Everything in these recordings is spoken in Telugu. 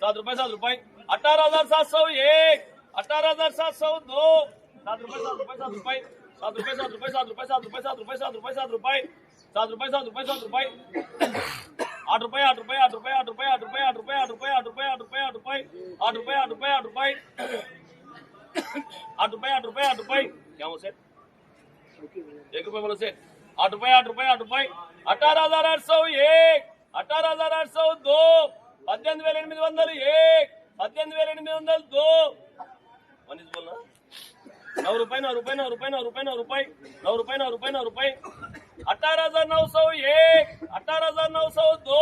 ₹7 18,701 18,702 ₹7 ₹7 ₹7 ₹7 ₹7 ₹7 ₹7 ₹7 ₹7 ₹7 ₹7 ₹8 ₹8 ₹8 ₹8 ₹8 ₹8 ₹8 ₹8 ₹8 ₹8 ₹8 ₹8 ₹8 ₹8 ₹8 ₹8 क्या हो सेठ ₹1 बोलो सेठ ₹8 ₹8 ₹8 18,801 18,802 18,801 18,802 मनीष बोल ना ₹9 ₹9 ₹9 ₹9 ₹9 ₹9 ₹9 18,901 18,902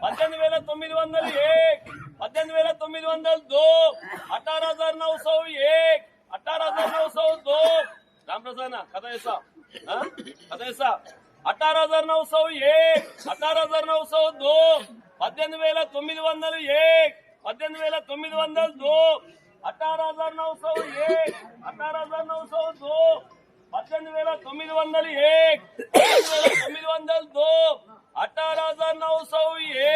18,901 18,902 18,901 18,902 रामप्रसन्न कथा ऐसा कथा ऐसा 18,901 18,902 18,901 18,902 18,901 18,902 18,901 18,902 18,901